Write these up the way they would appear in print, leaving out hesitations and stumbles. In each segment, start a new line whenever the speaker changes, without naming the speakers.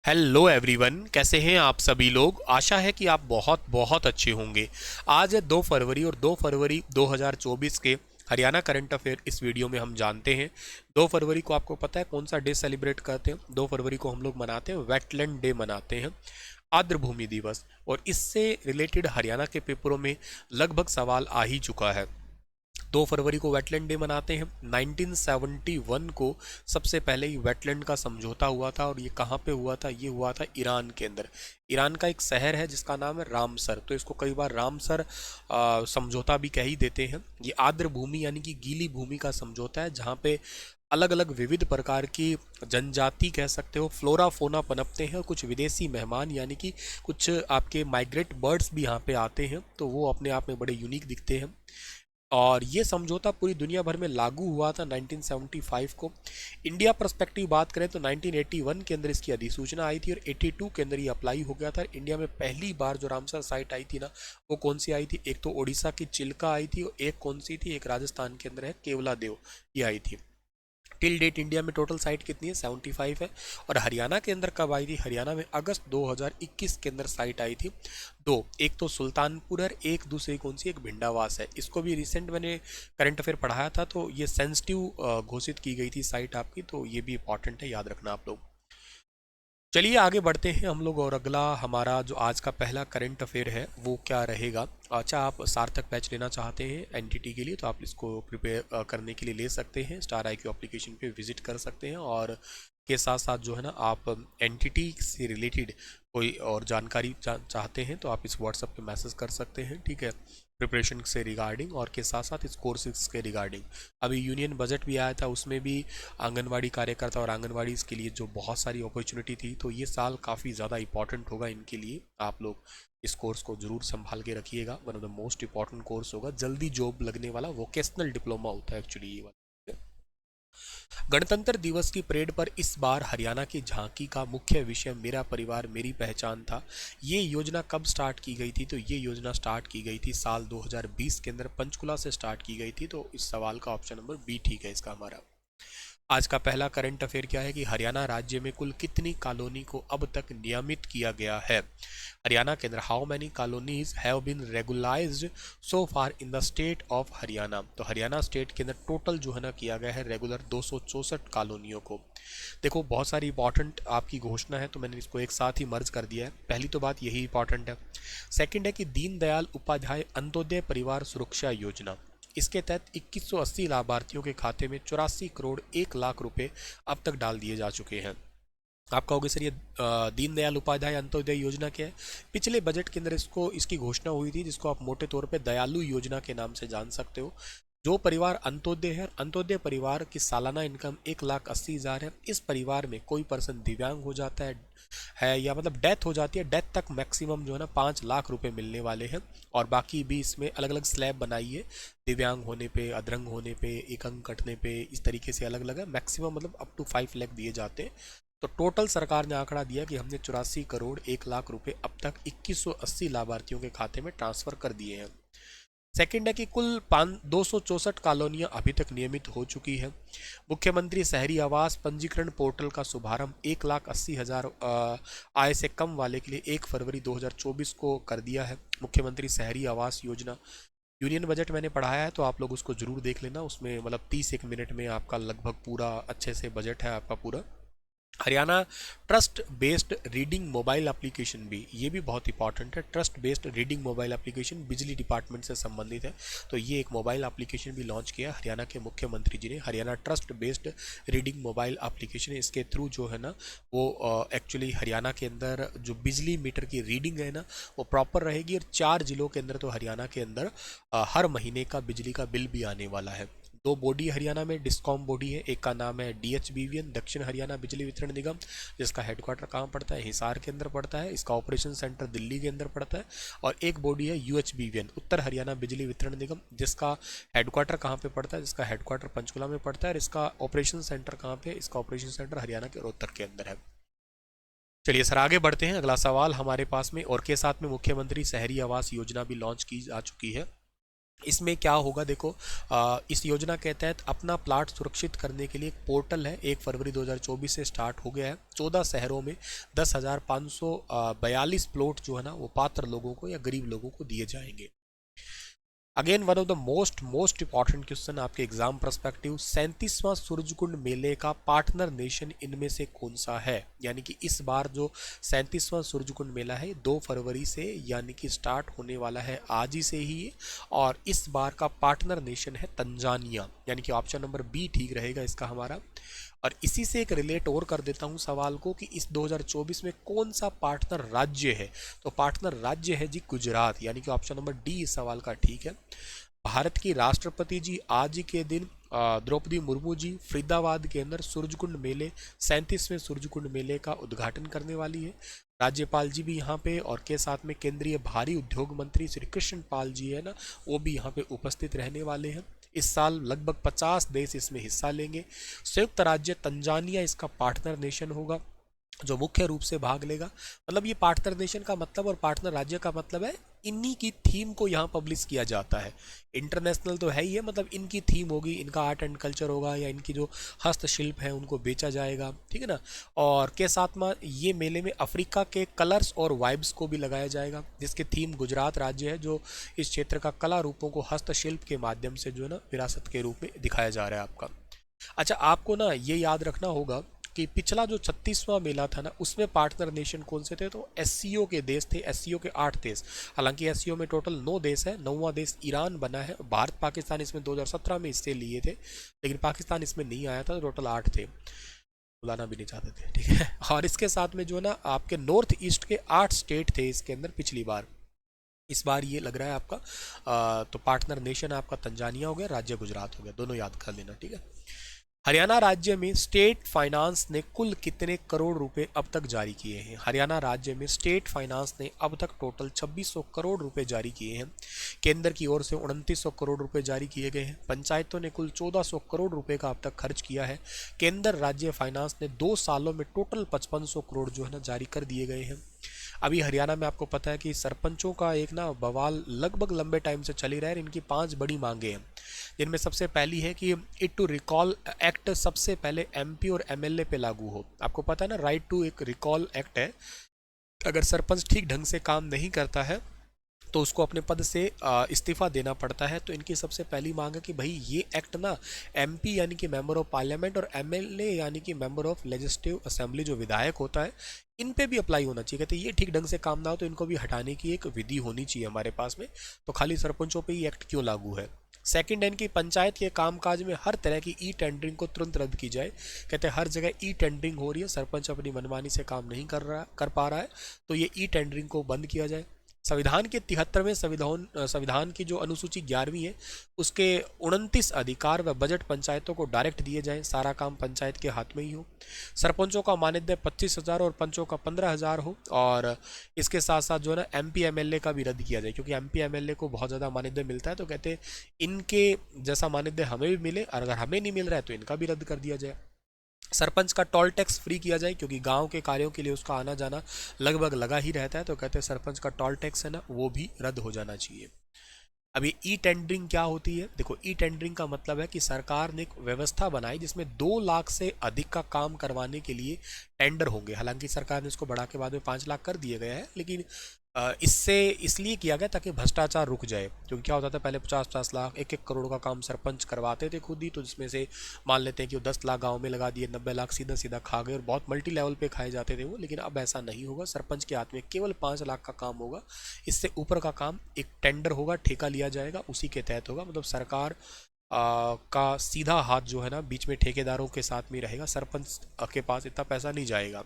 Hello everyone, कैसे हैं आप सभी लोग। आशा है कि आप बहुत बहुत अच्छे होंगे। आज है 2 फरवरी और 2 फरवरी 2024 के हरियाणा करंट अफेयर इस वीडियो में हम जानते हैं। 2 फरवरी को आपको पता है कौन सा डे सेलिब्रेट करते हैं। 2 फरवरी को हम लोग मनाते हैं वेटलैंड डे मनाते हैं, आर्द्र भूमि दिवस। और इससे रिलेटेड हरियाणा के पेपरों में लगभग सवाल आ ही चुका है। 2 फरवरी को वेटलैंड डे मनाते हैं। 1971 को सबसे पहले ही वेटलैंड का समझौता हुआ था, और ये कहाँ पे हुआ था? ये हुआ था ईरान के अंदर। ईरान का एक शहर है जिसका नाम है रामसर, तो इसको कई बार रामसर समझौता भी कह ही देते हैं। ये आर्द्र भूमि यानी कि गीली भूमि का समझौता है, जहाँ पे अलग अलग विविध प्रकार की जनजाति कह सकते हो, फ्लोरा फोना पनपते हैं, और कुछ विदेशी मेहमान यानी कि कुछ आपके माइग्रेट बर्ड्स भी यहाँ पे आते हैं, तो वो अपने आप में बड़े यूनिक दिखते हैं। और ये समझौता पूरी दुनिया भर में लागू हुआ था 1975 को। इंडिया पर्सपेक्टिव बात करें तो 1981 के अंदर इसकी अधिसूचना आई थी, और 82 के अंदर ये अप्लाई हो गया था। इंडिया में पहली बार जो रामसर साइट आई थी ना, वो कौन सी आई थी? एक तो उड़ीसा की चिल्का आई थी, और एक कौन सी थी? एक राजस्थान के अंदर है केवला देव, ये आई थी। टिल डेट इंडिया में टोटल साइट कितनी है? 75 है। और हरियाणा के अंदर कब आई थी? हरियाणा में अगस्त 2021 के अंदर साइट आई थी दो। एक तो सुल्तानपुर है, एक दूसरी कौन सी? एक भिंडावास है। इसको भी रिसेंट मैंने करंट अफेयर पढ़ाया था, तो ये सेंसिटिव घोषित की गई थी साइट आपकी, तो ये भी इंपॉर्टेंट है, याद रखना आप लोग। चलिए आगे बढ़ते हैं हम लोग, और अगला हमारा जो आज का पहला करंट अफेयर है वो क्या रहेगा। अच्छा, आप सार्थक बैच लेना चाहते हैं एनटीटी के लिए, तो आप इसको प्रिपेयर करने के लिए ले सकते हैं। स्टार IQ एप्लीकेशन पे विजिट कर सकते हैं, और के साथ साथ जो है ना, आप एनटीटी से रिलेटेड कोई और जानकारी चाहते हैं तो आप इस व्हाट्सएप पे मैसेज कर सकते हैं, ठीक है, प्रिपरेशन से रिगार्डिंग और के साथ साथ इस कोर्सेज के रिगार्डिंग। अभी यूनियन बजट भी आया था, उसमें भी आंगनवाड़ी कार्यकर्ता और आंगनवाड़ी के लिए जो बहुत सारी अपॉर्चुनिटी थी, तो ये साल काफ़ी ज़्यादा इंपॉर्टेंट होगा इनके लिए। आप लोग इस कोर्स को ज़रूर संभाल के रखिएगा। One of the most important course होगा, जल्दी जॉब लगने वाला वोकेशनल डिप्लोमा होता है एक्चुअली ये वाला। गणतंत्र दिवस की परेड पर इस बार हरियाणा की झांकी का मुख्य विषय मेरा परिवार मेरी पहचान था। ये योजना कब स्टार्ट की गई थी? तो ये योजना स्टार्ट की गई थी साल 2020 के अंदर, पंचकुला से स्टार्ट की गई थी। तो इस सवाल का ऑप्शन नंबर बी ठीक है इसका हमारा। आज का पहला करंट अफेयर क्या है कि हरियाणा राज्य में कुल कितनी कॉलोनी को अब तक नियमित किया गया है? हरियाणा के अंदर how many colonies have been regularized so far in the state of Haryana? तो हरियाणा स्टेट के अंदर टोटल जो है ना किया गया है रेगुलर 264 कॉलोनियों को। देखो, बहुत सारी इंपॉर्टेंट आपकी घोषणा है, तो मैंने इसको एक साथ ही मर्ज कर दिया है। पहली तो बात यही इंपॉर्टेंट है। सेकंड है कि दीनदयाल उपाध्याय अंत्योदय परिवार सुरक्षा योजना, इसके तहत 2180 लाभार्थियों के खाते में 84 करोड़ 1 लाख रुपए अब तक डाल दिए जा चुके हैं। आप कहोगे सर ये दीनदयाल उपाध्याय अंत्योदय योजना क्या है? पिछले बजट के अंदर इसको इसकी घोषणा हुई थी, जिसको आप मोटे तौर पे दयालु योजना के नाम से जान सकते हो। जो परिवार अंत्योदय है, अंत्योदय परिवार की सालाना इनकम 1,80,000 है। इस परिवार में कोई पर्सन दिव्यांग हो जाता है या मतलब डेथ हो जाती है, डेथ तक मैक्सिमम जो है ना 5 लाख रुपए मिलने वाले हैं। और बाकी भी इसमें अलग अलग स्लैब बनाई है, दिव्यांग होने पे, अधरंग होने पे, एक अंग कटने पे, इस तरीके से अलग अलग है। मैक्सिमम मतलब अप टू 5 लाख दिए जाते हैं। तो टोटल सरकार ने आंकड़ा दिया कि हमने 84 करोड़ 1 लाख रुपए अब तक 2180 लाभार्थियों के खाते में ट्रांसफर कर दिए हैं। सेकंड है कि कुल 264 कॉलोनियां अभी तक नियमित हो चुकी है। मुख्यमंत्री शहरी आवास पंजीकरण पोर्टल का शुभारंभ 1,80,000 आय से कम वाले के लिए 1 फरवरी 2024 को कर दिया है। मुख्यमंत्री शहरी आवास योजना यूनियन बजट मैंने पढ़ाया है, तो आप लोग उसको जरूर देख लेना। उसमें मतलब 30 मिनट में आपका लगभग पूरा अच्छे से बजट है आपका पूरा। Haryana trust based reading mobile application भी, ये भी बहुत इंपॉर्टेंट है। Trust based reading mobile application बिजली डिपार्टमेंट से संबंधित है, तो ये एक मोबाइल एप्लीकेशन भी लॉन्च किया हरियाणा के मुख्यमंत्री जी ने। Haryana trust based reading mobile application, इसके थ्रू जो है ना वो एक्चुअली हरियाणा के अंदर जो बिजली मीटर की रीडिंग है ना वो प्रॉपर रहेगी। और 4 जिलों के अंदर, तो हरियाणा के अंदर हर महीने का बिजली का बिल भी आने वाला है। 2 बॉडी हरियाणा में डिस्कॉम बॉडी है, एक का नाम है DHBVN दक्षिण हरियाणा बिजली वितरण निगम, जिसका हेडक्वार्टर कहाँ पड़ता है? हिसार के अंदर पड़ता है। इसका ऑपरेशन सेंटर दिल्ली के अंदर पड़ता है। और एक बॉडी है UHBVN उत्तर हरियाणा बिजली वितरण निगम, जिसका हेडक्वार्टर कहाँ पे पड़ता है? जिसका हेडक्वार्टर पंचकुला में पड़ता है। और इसका ऑपरेशन सेंटर कहाँ पे? इसका ऑपरेशन सेंटर हरियाणा के रोहतक के अंदर है। चलिए सर आगे बढ़ते हैं। अगला सवाल हमारे पास में, और के साथ में मुख्यमंत्री शहरी आवास योजना भी लॉन्च की जा चुकी है। इसमें क्या होगा देखो, इस योजना के तहत अपना प्लाट सुरक्षित करने के लिए एक पोर्टल है, 1 फरवरी 2024 से स्टार्ट हो गया है। 14 शहरों में 10,542 प्लॉट जो है ना वो पात्र लोगों को या गरीब लोगों को दिए जाएंगे। Again one of the most important question आपके एग्जाम परस्पेक्टिव, 37वां सूरजकुंड मेले का पार्टनर नेशन इनमें से कौन सा है? यानी कि इस बार जो 37वां सूरजकुंड मेला है 2 फरवरी से यानी कि स्टार्ट होने वाला है आज ही से ही, और इस बार का पार्टनर नेशन है तंजानिया, यानी कि ऑप्शन नंबर बी ठीक रहेगा इसका हमारा। और इसी से एक रिलेट और कर देता हूं सवाल को कि इस 2024 में कौन सा पार्टनर राज्य है, तो पार्टनर राज्य है जी गुजरात, यानी कि ऑप्शन नंबर डी इस सवाल का ठीक है। भारत की राष्ट्रपति जी आज ही के दिन द्रौपदी मुर्मू जी फरीदाबाद के अंदर सूरजकुंड मेले 37वें सूरजकुंड मेले का उद्घाटन करने वाली है। राज्यपाल जी भी यहाँ पे, और के साथ में केंद्रीय भारी उद्योग मंत्री श्री कृष्ण पाल जी है ना, वो भी यहाँ पे उपस्थित रहने वाले हैं। इस साल लगभग 50 देश इसमें हिस्सा लेंगे। संयुक्त राज्य तंजानिया इसका पार्टनर नेशन होगा जो मुख्य रूप से भाग लेगा। मतलब ये पार्टनर नेशन का मतलब और पार्टनर राज्य का मतलब है इन्हीं की थीम को यहाँ पब्लिश किया जाता है। इंटरनेशनल तो है ही है, मतलब इनकी थीम होगी, इनका आर्ट एंड कल्चर होगा या इनकी जो हस्तशिल्प है उनको बेचा जाएगा, ठीक है ना। और के साथ में ये मेले में अफ्रीका के कलर्स और वाइब्स को भी लगाया जाएगा, जिसके थीम गुजरात राज्य है जो इस क्षेत्र का कला रूपों को हस्तशिल्प के माध्यम से जो है ना विरासत के रूप में दिखाया जा रहा है आपका। अच्छा, आपको ना ये याद रखना होगा कि पिछला जो 36वां मेला था ना उसमें पार्टनर नेशन कौन से थे, तो एससीओ के देश थे, एससीओ के 8 देश। हालांकि एससीओ में टोटल 9 देश है, 9वां देश ईरान बना है। भारत पाकिस्तान इसमें 2017 में हिस्से लिए थे, लेकिन पाकिस्तान इसमें नहीं आया था, तो टोटल 8 थे, बुलाना भी नहीं चाहते थे, ठीक है। और इसके साथ में जो है ना आपके नॉर्थ ईस्ट के 8 स्टेट थे इसके अंदर पिछली बार। इस बार ये लग रहा है आपका तो पार्टनर नेशन आपका तंजानिया हो गया, राज्य गुजरात हो गया, दोनों याद कर लेना, ठीक है। हरियाणा राज्य में स्टेट फाइनेंस ने कुल कितने करोड़ रुपए अब तक जारी किए हैं? हरियाणा राज्य में स्टेट फाइनेंस ने अब तक टोटल 2600 करोड़ रुपए जारी किए हैं। केंद्र की ओर से 2900 करोड़ रुपए जारी किए गए हैं। पंचायतों ने कुल 1400 करोड़ रुपए का अब तक खर्च किया है। केंद्र राज्य फाइनेंस ने 2 सालों में टोटल 5500 करोड़ जो है ना जारी कर दिए गए हैं। अभी हरियाणा में आपको पता है कि सरपंचों का एक ना बवाल लगभग लंबे टाइम से चल ही रहा है। इनकी 5 बड़ी मांगे हैं, जिनमें सबसे पहली है कि इट टू रिकॉल एक्ट सबसे पहले एमपी और एमएलए पे लागू हो। आपको पता है ना, राइट टू एक रिकॉल एक्ट है। अगर सरपंच ठीक ढंग से काम नहीं करता है तो उसको अपने पद से इस्तीफा देना पड़ता है। तो इनकी सबसे पहली मांग है कि भाई ये एक्ट ना एमपी यानी कि मेंबर ऑफ पार्लियामेंट और एमएलए यानी कि मेंबर ऑफ लेजिस्लेटिव असेंबली जो विधायक होता है, इन पे भी अप्लाई होना चाहिए। कहते ये ठीक ढंग से काम ना हो तो इनको भी हटाने की एक विधि होनी चाहिए हमारे पास में। तो खाली सरपंचों पे ही एक्ट क्यों लागू है? सेकंड है इनकी पंचायत के कामकाज में हर तरह की ई टेंडरिंग को तुरंत रद्द की जाए। कहते हैं हर जगह ई टेंडरिंग हो रही है, सरपंच अपनी मनमानी से काम नहीं कर पा रहा है, तो ये ई टेंडरिंग को बंद किया जाए। संविधान के 73वें संविधान की जो अनुसूची 11वीं है उसके 29 अधिकार व बजट पंचायतों को डायरेक्ट दिए जाएं, सारा काम पंचायत के हाथ में ही हो। सरपंचों का मानदेय 25,000 और पंचों का 15,000 हो। और इसके साथ साथ जो है ना एमपी एमएलए का भी रद्द किया जाए, क्योंकि एमपी एमएलए को बहुत ज़्यादा मानदेय मिलता है, तो कहते हैं इनके जैसा मानदेय हमें भी मिले, और अगर हमें नहीं मिल रहा है तो इनका भी रद्द कर दिया जाए। सरपंच का टोल टैक्स फ्री किया जाए, क्योंकि गांव के कार्यों के लिए उसका आना जाना लगभग लगा ही रहता है, तो कहते हैं सरपंच का टोल टैक्स है ना वो भी रद्द हो जाना चाहिए। अभी ई टेंडरिंग क्या होती है? देखो, ई टेंडरिंग का मतलब है कि सरकार ने एक व्यवस्था बनाई जिसमें 2 लाख से अधिक का काम करवाने के लिए टेंडर होंगे। हालांकि सरकार ने इसको बढ़ा के बाद में 5 लाख कर दिए गए हैं, लेकिन इससे इसलिए किया गया ताकि भ्रष्टाचार रुक जाए। क्योंकि क्या होता था पहले 50-50 लाख 1-1 करोड़ का काम सरपंच करवाते थे खुद ही, तो जिसमें से मान लेते हैं कि वो 10 लाख गांव में लगा दिए, 90 लाख सीधा सीधा खा गए, और बहुत मल्टी लेवल पे खाए जाते थे वो। लेकिन अब ऐसा नहीं होगा, सरपंच के हाथ में केवल 5 लाख का काम होगा। इससे ऊपर का काम एक टेंडर होगा, ठेका लिया जाएगा, उसी के तहत होगा। मतलब सरकार का सीधा हाथ जो है ना बीच में ठेकेदारों के साथ में रहेगा, सरपंच के पास इतना पैसा नहीं जाएगा।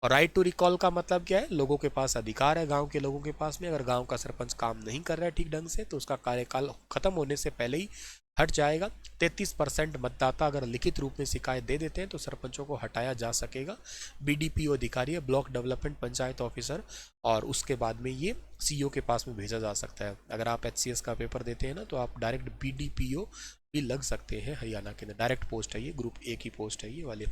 और राइट टू रिकॉल का मतलब क्या है? लोगों के पास अधिकार है, गांव के लोगों के पास में, अगर गांव का सरपंच काम नहीं कर रहा है ठीक ढंग से तो उसका कार्यकाल खत्म होने से पहले ही हट जाएगा। 33% मतदाता अगर लिखित रूप में शिकायत दे देते हैं तो सरपंचों को हटाया जा सकेगा। बीडीपीओ अधिकारी है, ब्लॉक डेवलपमेंट पंचायत ऑफिसर, और उसके बाद में ये सीईओ के पास में भेजा जा सकता है। अगर आप एचसीएस का पेपर देते हैं ना तो आप डायरेक्ट बीडीपीओ भी लग सकते हैं हरियाणा के अंदर। डायरेक्ट पोस्ट है ये, ग्रुप ए की पोस्ट है ये वाले।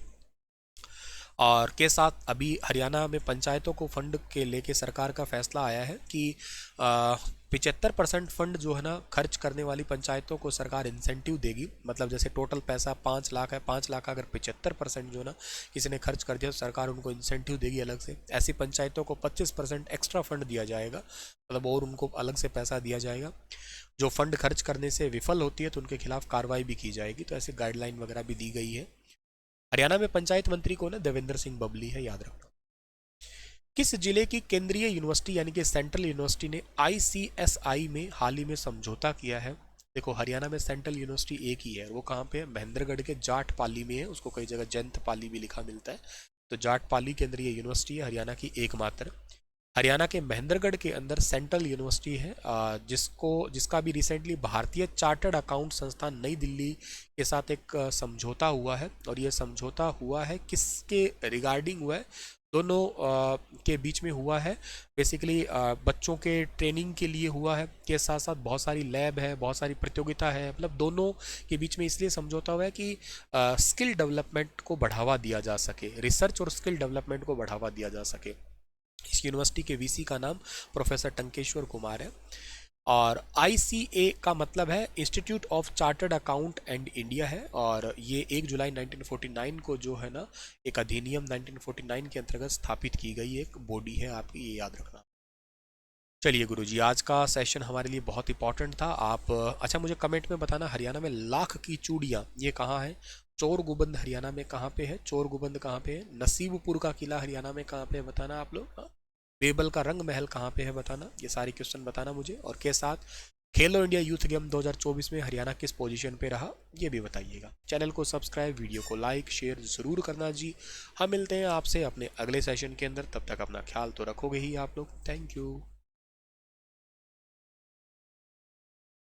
और के साथ अभी हरियाणा में पंचायतों को फंड के लेके सरकार का फैसला आया है कि 75% फंड जो है ना खर्च करने वाली पंचायतों को सरकार इंसेंटिव देगी। मतलब जैसे टोटल पैसा 5 लाख है, 5 लाख का अगर 75% जो है ना किसी ने खर्च कर दिया तो सरकार उनको इंसेंटिव देगी अलग से। ऐसी पंचायतों को 25% एक्स्ट्रा फंड दिया जाएगा, मतलब और उनको अलग से पैसा दिया जाएगा। जो फंड खर्च करने से विफल होती है तो उनके खिलाफ कार्रवाई भी की जाएगी। तो ऐसे गाइडलाइन वगैरह भी दी गई है। हरियाणा में पंचायत मंत्री को ना देवेंद्र सिंह बबली है, याद रखना। किस जिले की केंद्रीय यूनिवर्सिटी यानी कि सेंट्रल यूनिवर्सिटी ने आईसीएसआई में हाल ही में समझौता किया है? देखो हरियाणा में सेंट्रल यूनिवर्सिटी एक ही है, वो कहाँ पे है? महेंद्रगढ़ के जाट पाली में है। उसको कई जगह जयंत पाली भी लिखा मिलता है। तो जाट पाली केंद्रीय यूनिवर्सिटी है हरियाणा की एकमात्र। हरियाणा के महेंद्रगढ़ के अंदर सेंट्रल यूनिवर्सिटी है, जिसका भी रिसेंटली भारतीय चार्टर्ड अकाउंट संस्थान नई दिल्ली के साथ एक समझौता हुआ है। और ये समझौता हुआ है किसके रिगार्डिंग हुआ है? दोनों के बीच में हुआ है। बेसिकली बच्चों के ट्रेनिंग के लिए हुआ है, के साथ साथ बहुत सारी लैब है, बहुत सारी प्रतियोगिता है। मतलब दोनों के बीच में इसलिए समझौता हुआ है कि स्किल डेवलपमेंट को बढ़ावा दिया जा सके, रिसर्च और स्किल डेवलपमेंट को बढ़ावा दिया जा सके। इस यूनिवर्सिटी के वीसी का नाम प्रोफेसर टंकेश्वर कुमार है। और आईसीए का मतलब है institute of chartered account and India है। और ये 1 जुलाई 1949 को जो है ना एक अधिनियम 1949 के अंतर्गत स्थापित की गई एक बॉडी है आपकी, ये याद रखना। चलिए गुरुजी, आज का सेशन हमारे लिए बहुत इंपॉर्टेंट था। आप अच्छा मुझे कमेंट में बताना, हरियाणा में लाख की चूड़ियाँ ये कहाँ है? चोरगुबंद हरियाणा में कहाँ पे है? चोरगुबंद कहाँ पे है? नसीबपुर का किला हरियाणा में कहाँ पे है बताना आप लोग। हाँ? बेबल का रंग महल कहाँ पे है बताना। ये सारे क्वेश्चन बताना मुझे। और के साथ खेलो इंडिया यूथ गेम 2024 में हरियाणा किस पोजीशन पे रहा ये भी बताइएगा। चैनल को सब्सक्राइब, वीडियो को लाइक शेयर ज़रूर करना जी। हम मिलते हैं आपसे अपने अगले सेशन के अंदर, तब तक अपना ख्याल तो रखोगे ही आप लोग। Thank you.